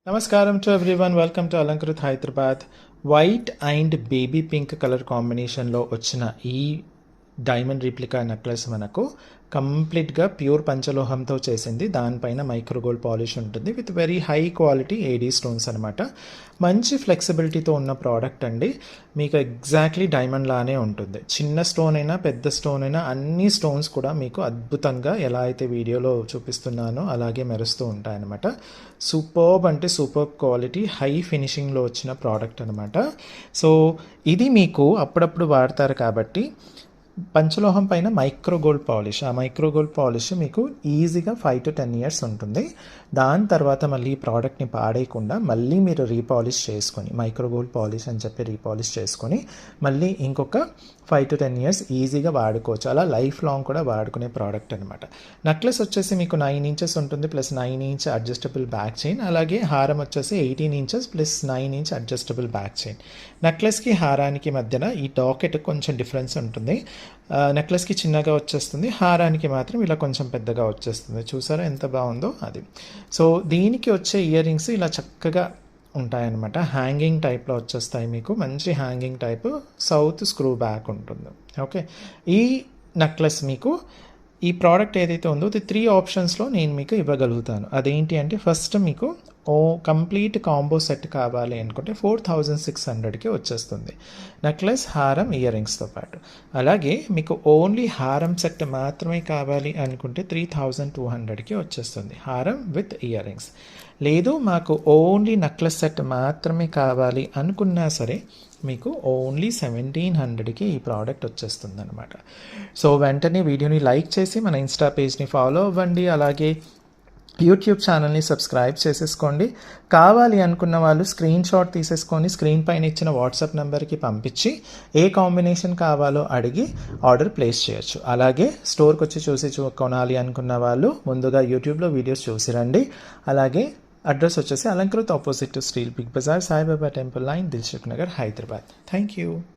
Namaskaram to everyone. Welcome to Alankrit Hyderabad. White and baby pink colour కాంబినేషన్లో వచ్చిన ఈ diamond replica necklace మనకు కంప్లీట్గా ప్యూర్ పంచలోహంతో చేసింది. దానిపైన మైక్రో గోల్డ్ పాలిష్ ఉంటుంది with very high quality AD stones అనమాట. మంచి ఫ్లెక్సిబిలిటీతో ఉన్న ప్రోడక్ట్ అండి. మీకు ఎగ్జాక్ట్లీ డైమండ్ లానే ఉంటుంది. చిన్న స్టోన్ అయినా పెద్ద స్టోన్ అయినా అన్ని స్టోన్స్ కూడా మీకు అద్భుతంగా ఎలా అయితే వీడియోలో చూపిస్తున్నానో అలాగే మెరుస్తూ ఉంటాయన్నమాట. సూపర్బ్ అంటే సూపర్బ్ క్వాలిటీ హై ఫినిషింగ్లో వచ్చిన ప్రోడక్ట్ అనమాట. సో ఇది మీకు అప్పుడప్పుడు వాడతారు కాబట్టి పంచలోహం పైన మైక్రో గోల్డ్ పాలిష్, ఆ మైక్రో గోల్డ్ పాలిష్ మీకు ఈజీగా 5 to 10 years ఉంటుంది. దాని తర్వాత మళ్ళీ ఈ ప్రోడక్ట్ని పాడేయకుండా మళ్ళీ మీరు రీపాలిష్ చేసుకొని, మైక్రో గోల్డ్ పాలిష్ అని చెప్పి రీపాలిష్ చేసుకొని మళ్ళీ ఇంకొక 5 to 10 years ఈజీగా వాడుకోవచ్చు. అలా లైఫ్ లాంగ్ కూడా వాడుకునే ప్రోడక్ట్ అనమాట. నెక్లెస్ వచ్చేసి మీకు 9 inches ఉంటుంది plus 9 inch adjustable back chain. అలాగే హారం వచ్చేసి 18 inches plus 9 inch adjustable back chain. నెక్లెస్కి హారానికి మధ్యన ఈ డాకెట్ కొంచెం డిఫరెన్స్ ఉంటుంది. నెక్లెస్కి చిన్నగా వచ్చేస్తుంది, హారానికి మాత్రం ఇలా కొంచెం పెద్దగా వచ్చేస్తుంది. చూసారా ఎంత బాగుందో అది. సో దీనికి వచ్చే ఇయర్ రింగ్స్ ఇలా చక్కగా ఉంటాయన్నమాట. హ్యాంగింగ్ టైప్లో వచ్చేస్తాయి మీకు. మంచి hanging type, south screw back ఉంటుంది. ఓకే, ఈ నెక్లెస్ మీకు ఈ ప్రోడక్ట్ ఏదైతే ఉందో ఇది 3 ఆప్షన్స్లో నేను మీకు ఇవ్వగలుగుతాను. అదేంటి అంటే ఫస్ట్ మీకు కంప్లీట్ కాంబో సెట్ కావాలి అనుకుంటే 4600కి వచ్చేస్తుంది, నెక్లెస్ హారం ఇయర్ రింగ్స్తో పాటు. అలాగే మీకు ఓన్లీ హారం సెట్ మాత్రమే కావాలి అనుకుంటే 3200కి వచ్చేస్తుంది, హారం విత్ ఇయర్ రింగ్స్. లేదు మాకు ఓన్లీ నెక్లెస్ సెట్ మాత్రమే కావాలి అనుకున్నా సరే మీకు ఓన్లీ 1700కి ఈ ప్రోడక్ట్ వచ్చేస్తుంది అనమాట. సో వెంటనే వీడియోని లైక్ చేసి మన ఇన్స్టా పేజ్ని ఫాలో అవ్వండి. అలాగే యూట్యూబ్ ఛానల్ని సబ్స్క్రైబ్ చేసేసుకోండి. కావాలి అనుకున్న వాళ్ళు స్క్రీన్ షాట్ తీసేసుకొని స్క్రీన్ పైన ఇచ్చిన వాట్సాప్ నెంబర్కి పంపించి ఏ కాంబినేషన్ కావాలో అడిగి ఆర్డర్ ప్లేస్ చేయొచ్చు. అలాగే స్టోర్కి వచ్చి చూసి కొనాలి అనుకున్న వాళ్ళు ముందుగా యూట్యూబ్లో వీడియోస్ చూసి రండి. అలాగే అడ్రస్ వచ్చేసి Alankrit opposite to steel Big Bazaar, Saibaba temple lane, Dilsukhnagar, Hyderabad. Thank you.